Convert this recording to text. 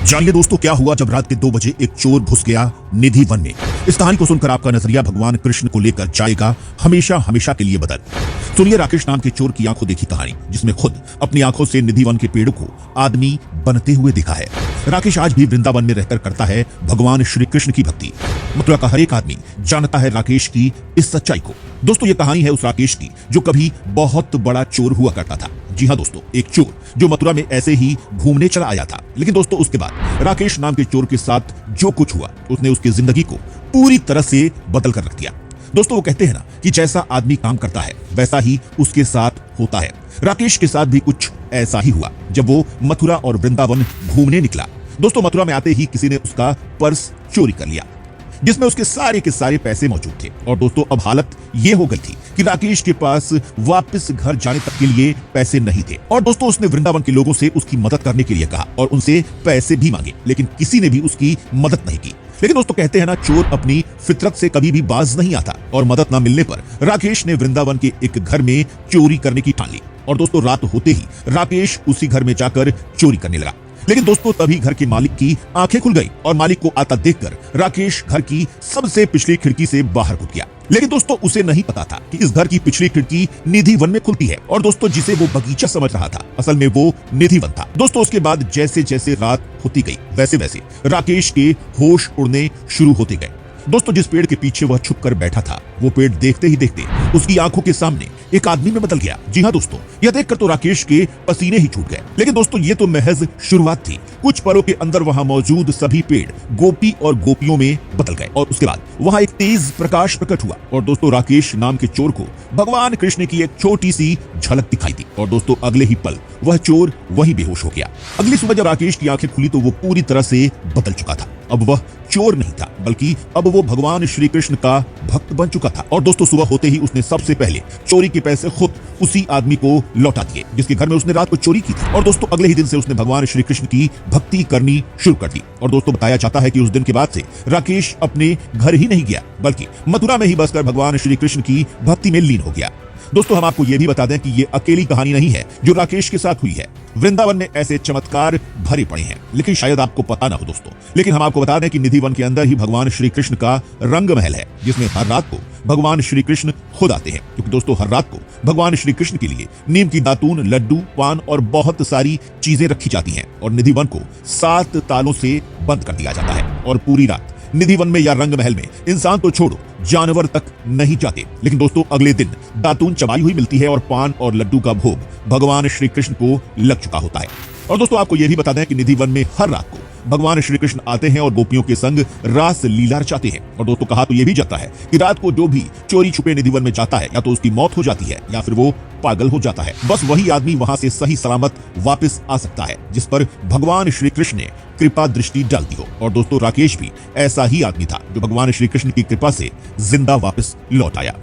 जानिए दोस्तों क्या हुआ जब रात के 2 बजे एक चोर घुस गया निधि वन में। इस कहानी को सुनकर आपका नजरिया भगवान कृष्ण को लेकर जाएगा हमेशा हमेशा के लिए बदल। सुनिए राकेश नाम के चोर की आंखों देखी कहानी, जिसमें खुद अपनी आंखों से निधि वन के पेड़ को आदमी बनते हुए देखा है। राकेश आज भी वृंदावन में रहकर करता है भगवान श्री कृष्ण की भक्ति। मथुरा का हर एक आदमी जानता है राकेश की इस सच्चाई को। दोस्तों ये कहानी है उस राकेश की जो कभी बहुत बड़ा चोर हुआ करता था। जी हाँ दोस्तों, एक चोर जो मथुरा में ऐसे ही घूमने चला आया था। लेकिन दोस्तों उसके बाद राकेश नाम के चोर के साथ जो कुछ हुआ उसने उसकी जिंदगी को पूरी तरह से बदल कर रख दिया। दोस्तों वो कहते हैं ना कि जैसा आदमी काम करता है वैसा ही उसके साथ होता है। राकेश के साथ भी कुछ ऐसा ही हुआ जब वो मथुरा और वृंदावन घूमने निकला। दोस्तों मथुरा में आते ही किसी ने उसका पर्स चोरी कर लिया जिसमें उसके सारे के सारे पैसे मौजूद थे। और दोस्तों अब हालत ये हो गई थी कि राकेश के पास वापस घर जाने तक के लिए पैसे नहीं थे। और दोस्तों उसने वृंदावन के लोगों से उसकी मदद करने के लिए कहा और उनसे पैसे भी मांगे, लेकिन किसी ने भी उसकी मदद नहीं की। लेकिन दोस्तों कहते हैं ना, चोर अपनी फितरत से कभी भी बाज नहीं आता। और मदद ना मिलने पर राकेश ने वृंदावन के एक घर में चोरी करने की ठान ली। और दोस्तों रात होते ही राकेश उसी घर में जाकर चोरी करने लगा। लेकिन दोस्तों तभी घर के मालिक की आंखें खुल गई और मालिक को आता देखकर राकेश घर की सबसे पिछली खिड़की से बाहर कूद गया। लेकिन दोस्तों उसे नहीं पता था कि इस घर की पिछली खिड़की निधि वन में खुलती है। और दोस्तों जिसे वो बगीचा समझ रहा था असल में वो निधि वन था। दोस्तों उसके बाद जैसे जैसे रात होती गई वैसे वैसे राकेश के होश उड़ने शुरू होते गए। दोस्तों जिस पेड़ के पीछे वह छुपकर बैठा था वो पेड़ देखते ही देखते उसकी आंखों के सामने एक आदमी में बदल गया। जी हाँ दोस्तों, यह देखकर तो राकेश के पसीने ही छूट गए। लेकिन दोस्तों ये तो महज शुरुआत थी। कुछ पलों के अंदर वहां मौजूद सभी पेड़ गोपी और गोपियों में बदल गए और उसके बाद वहां एक तेज प्रकाश प्रकट हुआ। और दोस्तों राकेश नाम के चोर को भगवान कृष्ण की एक छोटी सी झलक दिखाई दी। और दोस्तों अगले ही पल वह चोर वहीं बेहोश हो गया। अगली सुबह जब राकेश की आंखें खुली तो वो पूरी तरह से बदल चुका था। अब वह चोर नहीं था बल्कि अब वो भगवान श्री कृष्ण का भक्त बन चुका था। और दोस्तों सुबह होते ही उसने सबसे पहले चोरी के पैसे खुद उसी आदमी को लौटा दिए जिसके घर में उसने रात को चोरी की थी। और दोस्तों अगले ही दिन से उसने भगवान श्री कृष्ण की भक्ति करनी शुरू कर दी। और दोस्तों बताया जाता है कि उस दिन के बाद से राकेश अपने घर ही नहीं गया बल्कि मथुरा में ही बसकर भगवान श्री कृष्ण की भक्ति में लीन हो गया। दोस्तों हम आपको यह भी बता दें कि ये अकेली कहानी नहीं है जो राकेश के साथ हुई है। वृंदावन में ऐसे चमत्कार भरे पड़े हैं, लेकिन शायद आपको पता ना हो दोस्तों। लेकिन हम आपको बता दें कि निधि वन के अंदर ही भगवान श्री कृष्ण का रंग महल है जिसमें हर रात को भगवान श्री कृष्ण खुद आते हैं। क्योंकि दोस्तों हर रात को भगवान श्री कृष्ण के लिए नीम की दातून, लड्डू, पान और बहुत सारी चीजें रखी जाती हैं। और निधि वन को 7 तालों से बंद कर दिया जाता है। और पूरी रात निधि वन में या रंग महल में इंसान तो छोड़ो जानवर तक नहीं जाते। लेकिन दोस्तों अगले दिन दातून चबाई हुई मिलती है और पान और लड्डू का भोग भगवान श्री कृष्ण को लग चुका होता है। और दोस्तों आपको यह भी बता दें कि निधि वन में हर रात को भगवान श्री कृष्ण आते हैं और गोपियों के संग रास लीला रचाते हैं। और दोस्तों कहा तो यह भी जाता है कि रात को जो भी चोरी छुपे निधि वन में जाता है या तो उसकी मौत हो जाती है या फिर वो पागल हो जाता है। बस वही आदमी वहां से सही सलामत वापस आ सकता है जिस पर भगवान श्री कृष्ण ने कृपा दृष्टि डालती हो। और दोस्तों राकेश भी ऐसा ही आदमी था जो भगवान श्री कृष्ण की कृपा से जिंदा वापस लौट आया।